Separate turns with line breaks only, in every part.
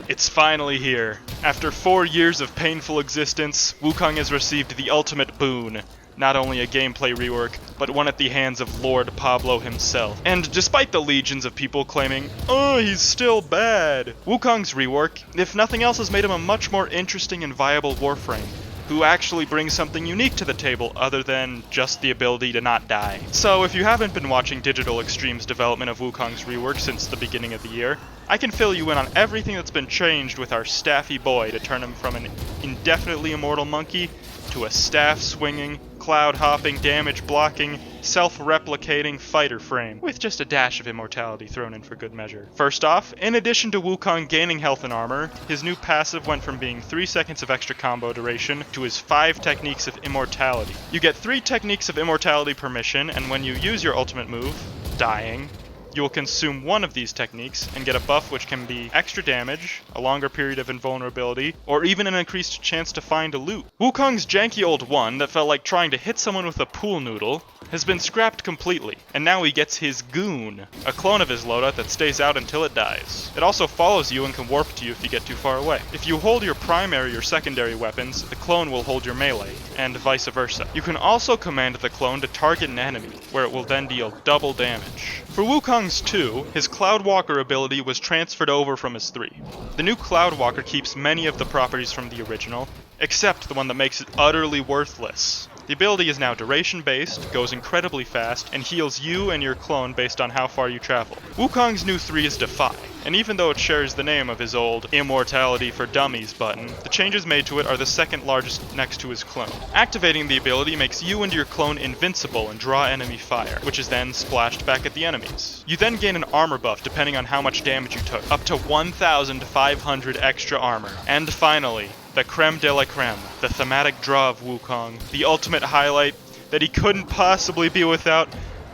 It's finally here. After 4 years of painful existence, Wukong has received the ultimate boon. Not only a gameplay rework, but one at the hands of Lord Pablo himself. And despite the legions of people claiming, "Oh, he's still bad," Wukong's rework, if nothing else, has made him a much more interesting and viable Warframe, who actually brings something unique to the table other than just the ability to not die. So if you haven't been watching Digital Extreme's development of Wukong's rework since the beginning of the year, I can fill you in on everything that's been changed with our staffy boy to turn him from an indefinitely immortal monkey to a staff-swinging, cloud-hopping, damage-blocking, self-replicating fighter frame, with just a dash of immortality thrown in for good measure. First off, in addition to Wukong gaining health and armor, his new passive went from being 3 seconds of extra combo duration to his 5 techniques of immortality. You get 3 techniques of immortality per mission, and when you use your ultimate move, dying, you will consume one of these techniques and get a buff which can be extra damage, a longer period of invulnerability, or even an increased chance to find a loot. Wukong's janky old one that felt like trying to hit someone with a pool noodle has been scrapped completely, and now he gets his Goon, a clone of his loadout that stays out until it dies. It also follows you and can warp to you if you get too far away. If you hold your primary or secondary weapons, the clone will hold your melee, and vice versa. You can also command the clone to target an enemy, where it will then deal double damage. For Wukong's 2, his Cloudwalker ability was transferred over from his 3. The new Cloudwalker keeps many of the properties from the original, except the one that makes it utterly worthless. The ability is now duration-based, goes incredibly fast, and heals you and your clone based on how far you travel. Wukong's new 3 is Defy, and even though it shares the name of his old Immortality for Dummies button, the changes made to it are the second largest next to his clone. Activating the ability makes you and your clone invincible and draw enemy fire, which is then splashed back at the enemies. You then gain an armor buff depending on how much damage you took, up to 1,500 extra armor. And finally, the creme de la creme, the thematic draw of Wukong, the ultimate highlight that he couldn't possibly be without,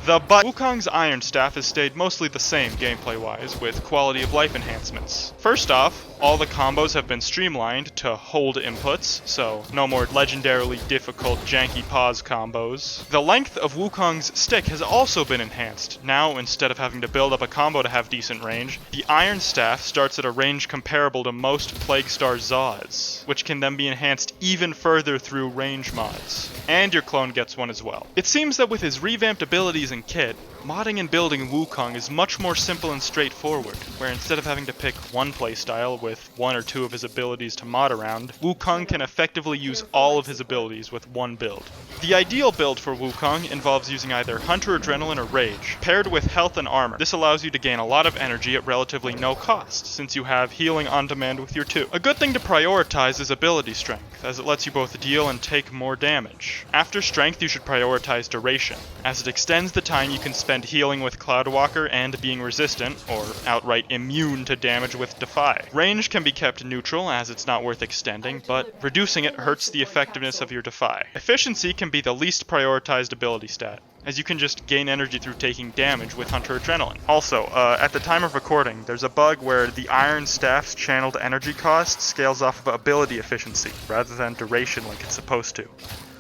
the butt. Wukong's Iron Staff has stayed mostly the same gameplay-wise, with quality of life enhancements. First off, all the combos have been streamlined to hold inputs, so no more legendarily difficult janky pause combos. The length of Wukong's stick has also been enhanced. Now, instead of having to build up a combo to have decent range, the Iron Staff starts at a range comparable to most Plaguestar Zaws, which can then be enhanced even further through range mods. And your clone gets one as well. It seems that with his revamped abilities and kit, modding and building Wukong is much more simple and straightforward, where instead of having to pick one playstyle with 1 or 2 of his abilities to mod around, Wukong can effectively use all of his abilities with one build. The ideal build for Wukong involves using either Hunter Adrenaline or Rage, paired with health and armor. This allows you to gain a lot of energy at relatively no cost, since you have healing on demand with your 2. A good thing to prioritize is ability strength, as it lets you both deal and take more damage. After strength, you should prioritize duration, as it extends the time you can spend healing with Cloudwalker and being resistant, or outright immune to damage with Defy. Range can be kept neutral, as it's not worth extending, but reducing it hurts the effectiveness of your Defy. Efficiency can be the least prioritized ability stat, as you can just gain energy through taking damage with Hunter Adrenaline. Also, at the time of recording, there's a bug where the Iron Staff's channeled energy cost scales off of ability efficiency, rather than duration like it's supposed to.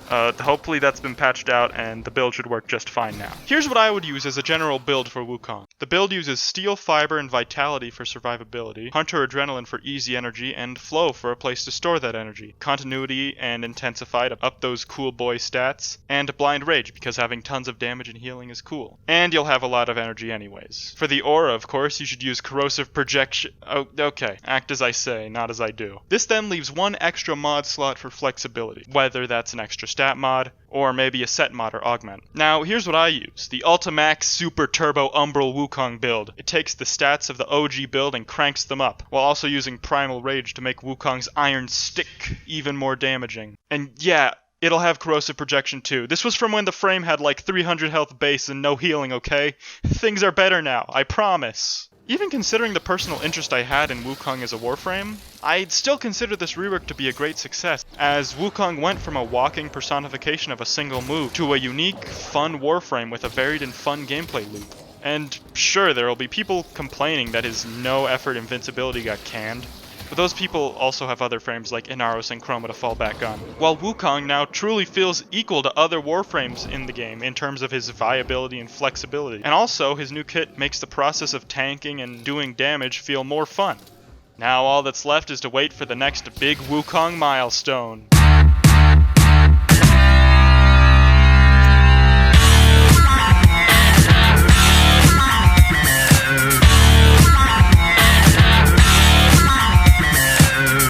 Hopefully that's been patched out and the build should work just fine now. Here's what I would use as a general build for Wukong. The build uses Steel Fiber and Vitality for survivability, Hunter Adrenaline for easy energy, and Flow for a place to store that energy, Continuity and Intensify to up those cool boy stats, and Blind Rage because having tons of damage and healing is cool. And you'll have a lot of energy anyways. For the aura, of course, you should use Corrosive Projection. Oh, okay. Act as I say, not as I do. This then leaves one extra mod slot for flexibility, whether that's an extra stat mod, or maybe a set mod or augment. Now, here's what I use. The Ultimax Super Turbo Umbral Wukong build. It takes the stats of the OG build and cranks them up, while also using Primal Rage to make Wukong's Iron Stick even more damaging. And yeah, it'll have Corrosive Projection too. This was from when the frame had like 300 health base and no healing, okay? Things are better now, I promise. Even considering the personal interest I had in Wukong as a Warframe, I'd still consider this rework to be a great success, as Wukong went from a walking personification of a single move to a unique, fun Warframe with a varied and fun gameplay loop. And sure, there will be people complaining that his no-effort invincibility got canned, but those people also have other frames like Inaros and Chroma to fall back on. While Wukong now truly feels equal to other Warframes in the game in terms of his viability and flexibility. And also, his new kit makes the process of tanking and doing damage feel more fun. Now all that's left is to wait for the next big Wukong milestone.